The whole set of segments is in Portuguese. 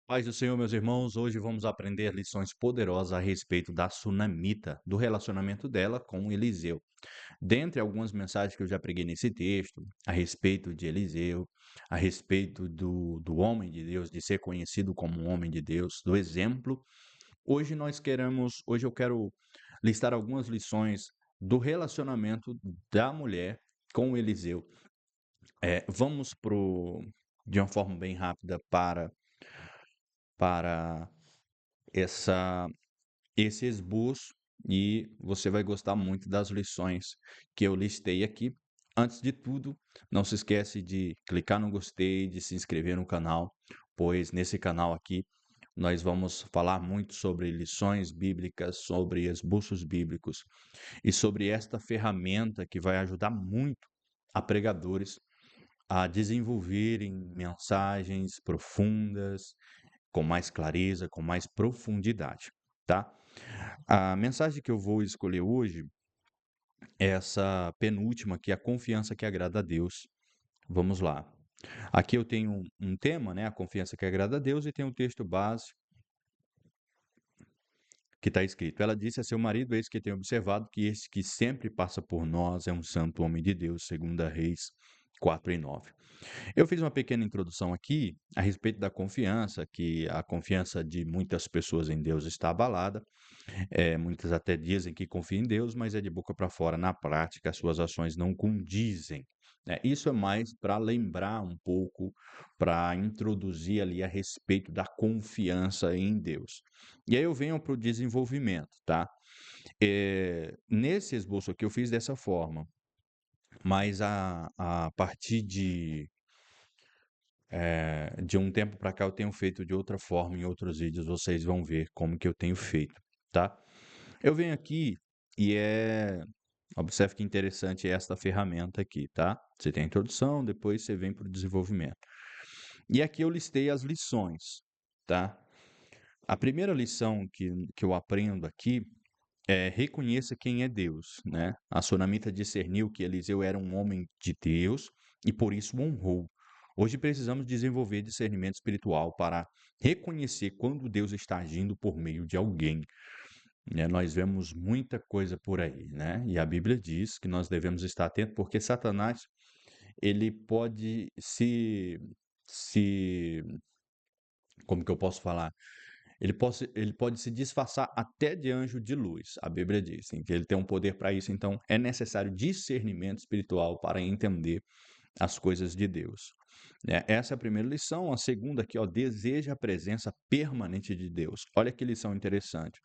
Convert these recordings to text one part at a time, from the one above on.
Paz do Senhor, meus irmãos. Hoje vamos aprender lições poderosas a respeito da sunamita, do relacionamento dela com Eliseu. Dentre algumas mensagens que eu já preguei nesse texto, a respeito de Eliseu, a respeito do homem de Deus, de ser conhecido como um homem de Deus, do exemplo, hoje eu quero listar algumas lições do relacionamento da mulher com Eliseu. Vamos de uma forma bem rápida para essa esse esboço e você vai gostar muito das lições que eu listei aqui. Antes de tudo, não se esquece de clicar no gostei, de se inscrever no canal, pois nesse canal aqui nós vamos falar muito sobre lições bíblicas, sobre esboços bíblicos e sobre esta ferramenta que vai ajudar muito a pregadores a desenvolverem mensagens profundas, com mais clareza, com mais profundidade, tá? A mensagem que eu vou escolher hoje é essa penúltima, que é a confiança que agrada a Deus. Vamos lá. Aqui eu tenho um tema, né? A confiança que agrada a Deus, e tem um texto base que está escrito. Ela disse a seu marido: Eis que tenho observado que esse que sempre passa por nós é um santo homem de Deus, segundo Reis 4:9. Eu fiz uma pequena introdução aqui a respeito da confiança, que a confiança de muitas pessoas em Deus está abalada. Muitas até dizem que confiam em Deus, mas é de boca para fora. Na prática, as suas ações não condizem, né? Isso é mais para lembrar um pouco, para introduzir ali a respeito da confiança em Deus. E aí eu venho para o desenvolvimento, tá? Nesse esboço aqui eu fiz dessa forma, mas a partir de um tempo para cá eu tenho feito de outra forma em outros vídeos, vocês vão ver como que eu tenho feito, tá? Eu venho aqui e observe que interessante esta ferramenta aqui, tá? Você tem a introdução, depois você vem para o desenvolvimento. E aqui eu listei as lições, tá? A primeira lição que eu aprendo aqui é: reconheça quem é Deus, né? A sunamita discerniu que Eliseu era um homem de Deus e por isso o honrou. Hoje precisamos desenvolver discernimento espiritual para reconhecer quando Deus está agindo por meio de alguém, né? Nós vemos muita coisa por aí, né? E a Bíblia diz que nós devemos estar atentos, porque Satanás, ele pode se, como que eu posso falar? Ele pode se disfarçar até de anjo de luz, a Bíblia diz, que ele tem um poder para isso, então é necessário discernimento espiritual para entender as coisas de Deus, né? Essa é a primeira lição. A segunda aqui, ó: deseja a presença permanente de Deus. Olha que lição interessante.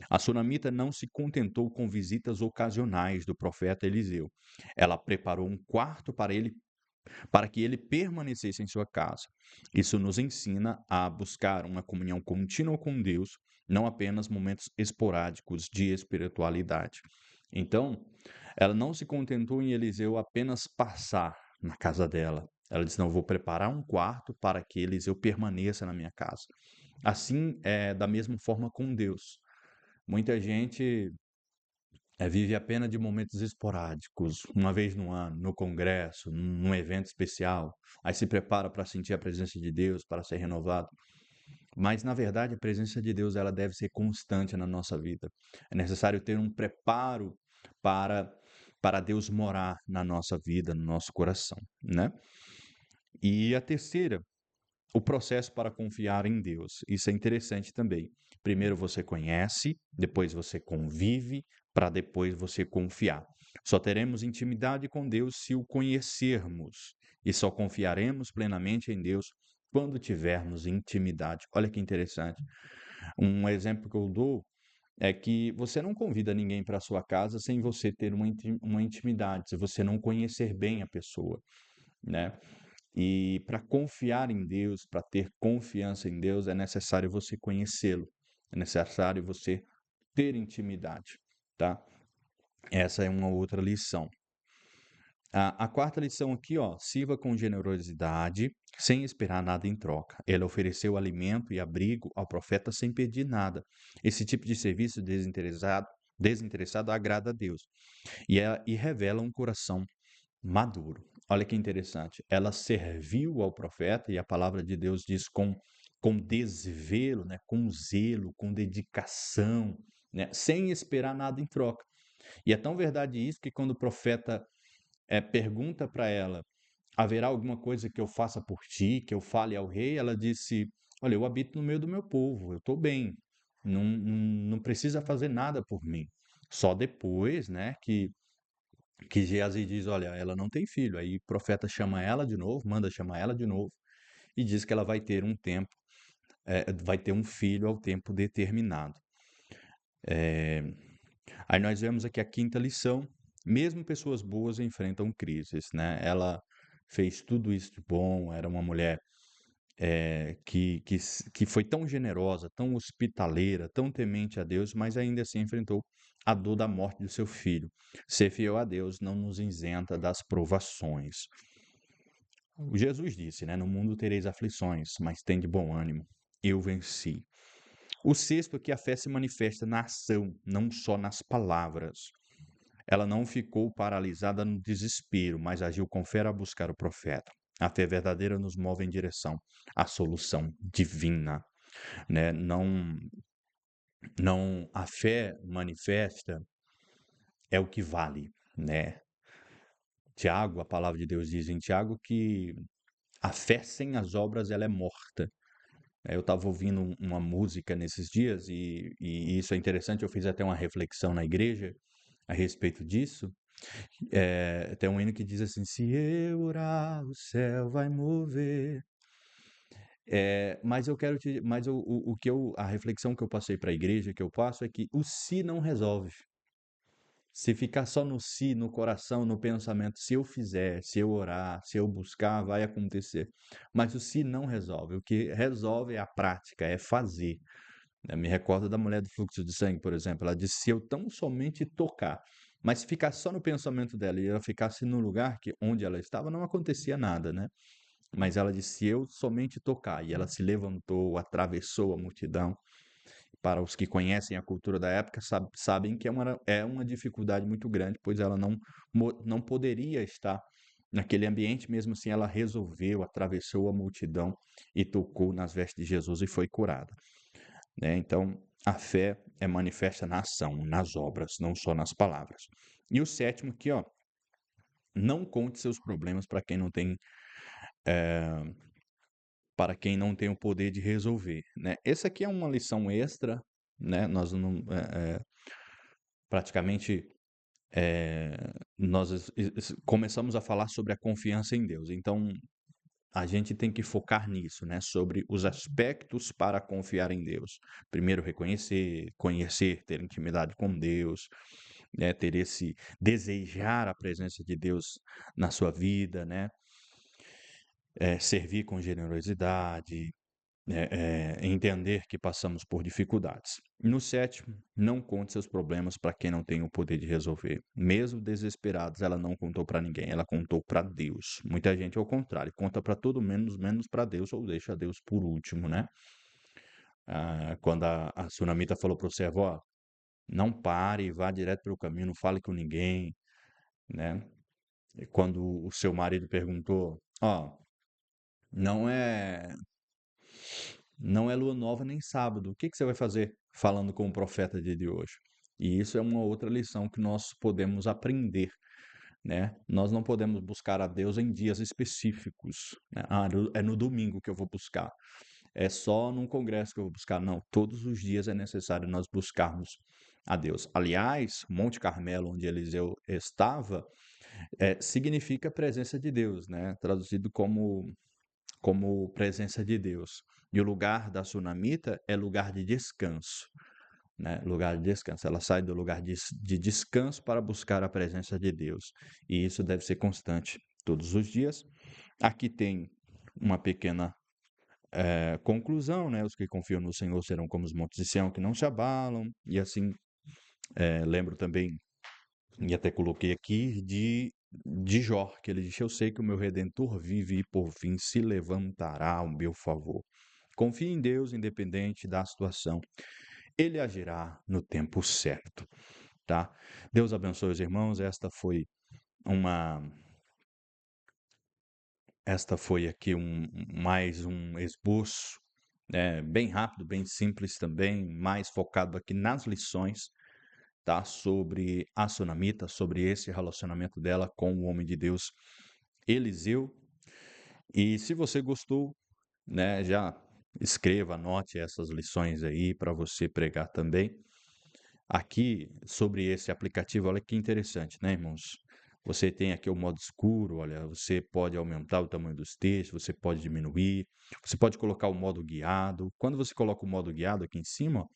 A sunamita não se contentou com visitas ocasionais do profeta Eliseu. Ela preparou um quarto para que ele permanecesse em sua casa. Isso nos ensina a buscar uma comunhão contínua com Deus, não apenas momentos esporádicos de espiritualidade. Então, ela não se contentou em Eliseu apenas passar na casa dela. Ela disse: não, vou preparar um quarto para que Eliseu permaneça na minha casa. Assim é da mesma forma com Deus. Muita gente vive apenas de momentos esporádicos, uma vez no ano, no congresso, num evento especial, aí se prepara para sentir a presença de Deus, para ser renovado. Mas, na verdade, a presença de Deus ela deve ser constante na nossa vida. É necessário ter um preparo para, para Deus morar na nossa vida, no nosso coração, né? E a terceira, o processo para confiar em Deus. Isso é interessante também. Primeiro você conhece, depois você convive, para depois você confiar. Só teremos intimidade com Deus se o conhecermos, e só confiaremos plenamente em Deus quando tivermos intimidade. Olha que interessante. Um exemplo que eu dou é que você não convida ninguém para sua casa sem você ter uma intimidade, se você não conhecer bem a pessoa, né? E para confiar em Deus, para ter confiança em Deus, é necessário você conhecê-lo, é necessário você ter intimidade, tá? Essa é uma outra lição. A quarta lição aqui, ó: sirva com generosidade, sem esperar nada em troca. Ela ofereceu alimento e abrigo ao profeta sem pedir nada. Esse tipo de serviço desinteressado agrada a Deus e revela um coração maduro. Olha que interessante. Ela serviu ao profeta, e a palavra de Deus diz com com desvelo, né, com zelo, com dedicação, né, sem esperar nada em troca. E é tão verdade isso que quando o profeta pergunta para ela: haverá alguma coisa que eu faça por ti, que eu fale ao rei? Ela disse: olha, eu habito no meio do meu povo, eu estou bem, não precisa fazer nada por mim. Só depois, né, que Geazi diz: olha, ela não tem filho. Aí o profeta chama ela de novo, manda chamar ela de novo, e diz que ela vai ter um tempo, vai ter um filho ao tempo determinado. Aí nós vemos aqui a quinta lição: mesmo pessoas boas enfrentam crises, né? Ela fez tudo isso de bom, era uma mulher que foi tão generosa, tão hospitaleira, tão temente a Deus, mas ainda assim enfrentou a dor da morte do seu filho. Ser fiel a Deus não nos isenta das provações. O Jesus disse, né? No mundo tereis aflições, mas tende bom ânimo. Eu venci. O sexto é que a fé se manifesta na ação, não só nas palavras. Ela não ficou paralisada no desespero, mas agiu com fé a buscar o profeta. A fé verdadeira nos move em direção à solução divina, né? Não, a fé manifesta é o que vale, né? Tiago, a palavra de Deus diz em Tiago que a fé sem as obras ela é morta. Eu estava ouvindo uma música nesses dias e isso é interessante. Eu fiz até uma reflexão na igreja a respeito disso. Tem um hino que diz assim: se eu orar, o céu vai mover. Mas eu quero te, mas o que eu, a reflexão que eu passei para a igreja, que eu passo, é que o se não resolve. Se ficar só no si, no coração, no pensamento, se eu fizer, se eu orar, se eu buscar, vai acontecer. Mas o se não resolve. O que resolve é a prática, é fazer. Eu me recordo da mulher do fluxo de sangue, por exemplo. Ela disse: se eu tão somente tocar. Mas se ficar só no pensamento dela e ela ficasse no lugar onde ela estava, não acontecia nada, né? Mas ela disse: se eu somente tocar. E ela se levantou, atravessou a multidão. Para os que conhecem a cultura da época, sabem que é uma dificuldade muito grande, pois ela não poderia estar naquele ambiente. Mesmo assim, ela resolveu, atravessou a multidão e tocou nas vestes de Jesus e foi curada, né? Então, a fé é manifesta na ação, nas obras, não só nas palavras. E o sétimo aqui, ó: não conte seus problemas para quem não tem o poder de resolver, né? Essa aqui é uma lição extra, né? Nós não praticamente nós começamos a falar sobre a confiança em Deus. Então, a gente tem que focar nisso, né? Sobre os aspectos para confiar em Deus. Primeiro, reconhecer, conhecer, ter intimidade com Deus, né? Ter esse desejar a presença de Deus na sua vida, né? Servir com generosidade, entender que passamos por dificuldades. No sétimo, não conte seus problemas para quem não tem o poder de resolver. Mesmo desesperados, ela não contou para ninguém, ela contou para Deus. Muita gente, ao contrário, conta para todo mundo, menos para Deus, ou deixa Deus por último, né? Quando a sunamita falou para o servo: ó, não pare, vá direto pelo caminho, não fale com ninguém, né? E quando o seu marido perguntou: ó, não é não é lua nova nem sábado. O que que você vai fazer falando com o profeta de hoje? E isso é uma outra lição que nós podemos aprender, né? Nós não podemos buscar a Deus em dias específicos, né? É no domingo que eu vou buscar. É só num congresso que eu vou buscar. Não, todos os dias é necessário nós buscarmos a Deus. Aliás, Monte Carmelo, onde Eliseu estava, significa presença de Deus, né? Traduzido como presença de Deus. E o lugar da sunamita é lugar de descanso, né? Lugar de descanso. Ela sai do lugar de descanso para buscar a presença de Deus. E isso deve ser constante todos os dias. Aqui tem uma pequena conclusão, né? Os que confiam no Senhor serão como os montes de Sião que não se abalam. E assim, lembro também, e até coloquei aqui, de Jó, que ele disse: eu sei que o meu Redentor vive e por fim se levantará ao meu favor. Confie em Deus, independente da situação. Ele agirá no tempo certo, tá? Deus abençoe os irmãos. Uma, esta foi aqui mais um esboço, bem rápido, bem simples também, mais focado aqui nas lições, tá? Sobre a Sunamita, sobre esse relacionamento dela com o homem de Deus Eliseu. E se você gostou, né, já escreva, anote essas lições aí para você pregar também. Aqui, sobre esse aplicativo, olha que interessante, né, irmãos? Você tem aqui o modo escuro, olha, você pode aumentar o tamanho dos textos, você pode diminuir, você pode colocar o modo guiado. Quando você coloca o modo guiado aqui em cima, ó,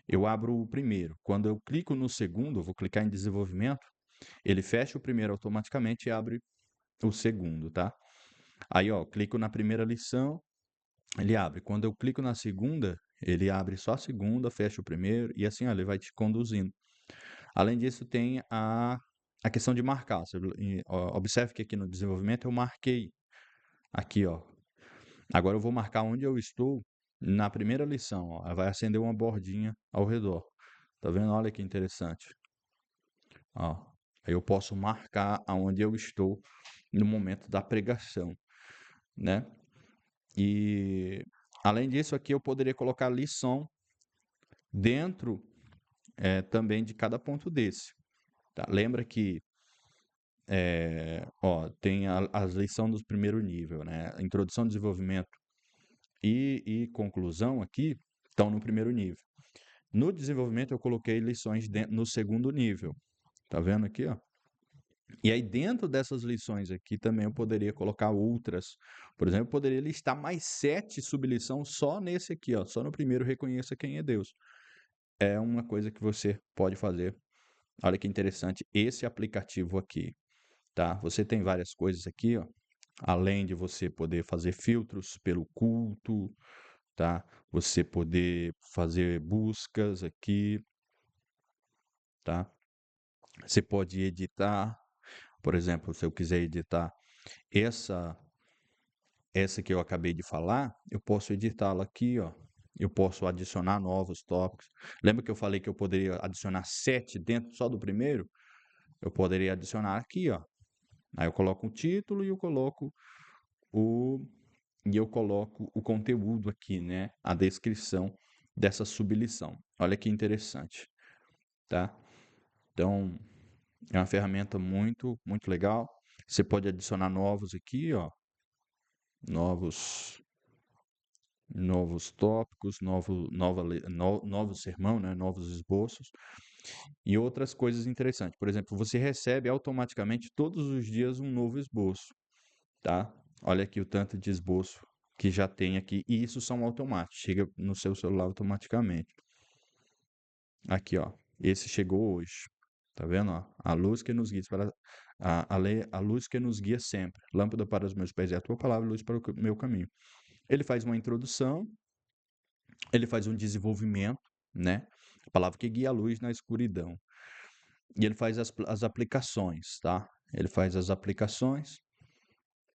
eu abro o primeiro. Quando eu clico no segundo, eu vou clicar em desenvolvimento, ele fecha o primeiro automaticamente e abre o segundo, tá? Aí, ó, clico na primeira lição, ele abre. Quando eu clico na segunda, ele abre só a segunda, fecha o primeiro e assim, ó, ele vai te conduzindo. Além disso, tem a questão de marcar. Você, observe que aqui no desenvolvimento eu marquei aqui, ó. Agora eu vou marcar onde eu estou na primeira lição, ó. Vai acender uma bordinha ao redor. Tá vendo? Olha que interessante. Ó, aí eu posso marcar aonde eu estou no momento da pregação, né? E além disso, aqui eu poderia colocar lição dentro também de cada ponto desse. Tá? Lembra que ó, tem as lições do primeiro nível, né? Introdução, desenvolvimento e conclusão aqui estão no primeiro nível. No desenvolvimento eu coloquei lições no segundo nível. Tá vendo aqui, ó? E aí dentro dessas lições aqui também eu poderia colocar outras. Por exemplo, eu poderia listar mais 7 sublições só nesse aqui, ó, só no primeiro reconheça quem é Deus. É uma coisa que você pode fazer. Olha que interessante esse aplicativo aqui, tá? Você tem várias coisas aqui, ó. Além de você poder fazer filtros pelo culto, tá? Você poder fazer buscas aqui, tá? Você pode editar, por exemplo, se eu quiser editar essa essa que eu acabei de falar, eu posso editá-la aqui, ó. Eu posso adicionar novos tópicos. Lembra que eu falei que eu poderia adicionar 7 dentro só do primeiro? Eu poderia adicionar aqui, ó. Aí eu coloco o título e o eu coloco o conteúdo aqui, né? A descrição dessa sublição. Olha que interessante, tá? Então, é uma ferramenta muito legal. Você pode adicionar novos aqui, ó, novos novos tópicos, novo sermão, né, novos esboços e outras coisas interessantes. Por exemplo, você recebe automaticamente todos os dias um novo esboço, tá? Olha aqui o tanto de esboço que já tem aqui, e isso são automáticos, chega no seu celular automaticamente. Aqui, ó, esse chegou hoje, tá vendo, ó? A luz que nos guia para a luz que nos guia sempre, lâmpada para os meus pés é a tua palavra, luz para o meu caminho. Ele faz uma introdução, ele faz um desenvolvimento, né? A palavra que guia a luz na escuridão. E ele faz as aplicações, tá? Ele faz as aplicações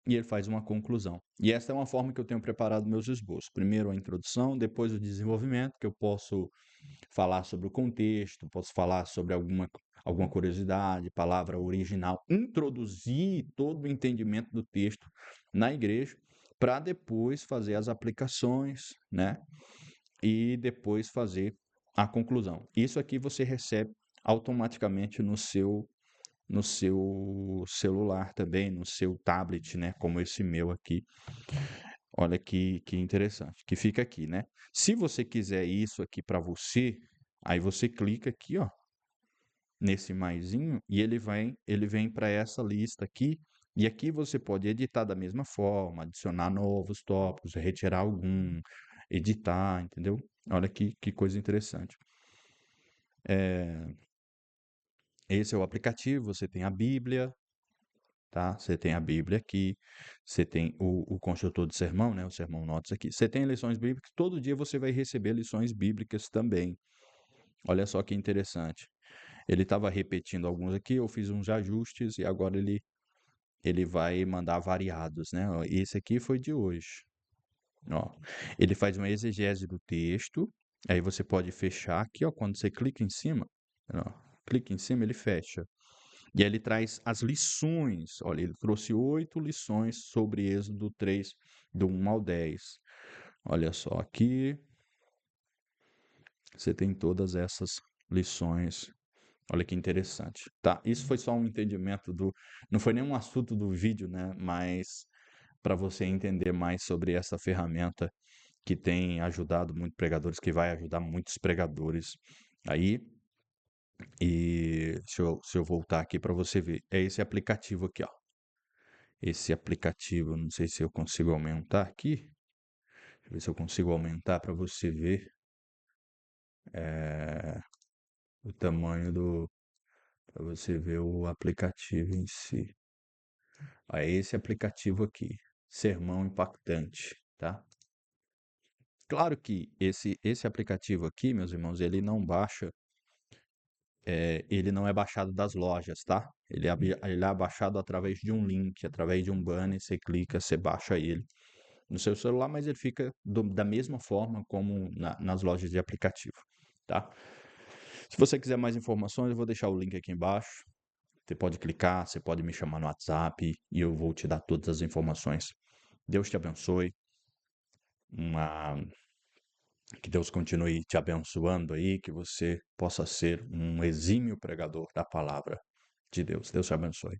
e ele faz uma conclusão. E essa é uma forma que eu tenho preparado meus esboços. Primeiro a introdução, depois o desenvolvimento, que eu posso falar sobre o contexto, posso falar sobre alguma curiosidade, palavra original, introduzir todo o entendimento do texto na igreja, para depois fazer as aplicações, né? E depois fazer a conclusão. Isso aqui você recebe automaticamente no seu celular também, no seu tablet, né? Como esse meu aqui. Olha que interessante, que fica aqui, né? Se você quiser isso aqui para você, aí você clica aqui, ó, nesse maisinho e ele vem para essa lista aqui. E aqui você pode editar da mesma forma, adicionar novos tópicos, retirar algum, editar, entendeu? Olha que coisa interessante. Esse é o aplicativo, você tem a Bíblia, tá? Você tem a Bíblia aqui, você tem o construtor de sermão, né? O sermão notas aqui. Você tem lições bíblicas, todo dia você vai receber lições bíblicas também. Olha só que interessante. Ele estava repetindo alguns aqui, eu fiz uns ajustes e agora ele vai mandar variados, né? Ó, esse aqui foi de hoje. Ó, ele faz uma exegese do texto, aí você pode fechar aqui, ó, quando você clica em cima, ó, clica em cima, ele fecha. E aí ele traz as lições. Olha, ele trouxe 8 lições sobre Êxodo 3, do 1 ao 10. Olha só, aqui você tem todas essas lições. Olha que interessante, tá? Isso foi só um entendimento do não foi nenhum assunto do vídeo, né, mas para você entender mais sobre essa ferramenta que tem ajudado muitos pregadores, que vai ajudar muitos pregadores aí. E se eu voltar aqui para você ver, é esse aplicativo aqui, ó. Esse aplicativo, não sei se eu consigo aumentar aqui. Deixa eu ver se eu consigo aumentar para você ver o tamanho do, para você ver o aplicativo em si. Ó, é esse aplicativo aqui, Sermão Impactante, tá? Claro que esse aplicativo aqui, meus irmãos, ele não é baixado das lojas, tá? Ele é baixado através de um link, através de um banner, você clica, você baixa ele no seu celular, mas ele fica da mesma forma como nas lojas de aplicativo, tá? Se você quiser mais informações, eu vou deixar o link aqui embaixo. Você pode clicar, você pode me chamar no WhatsApp e eu vou te dar todas as informações. Deus te abençoe. Uma Que Deus continue te abençoando aí, que você possa ser um exímio pregador da palavra de Deus. Deus te abençoe.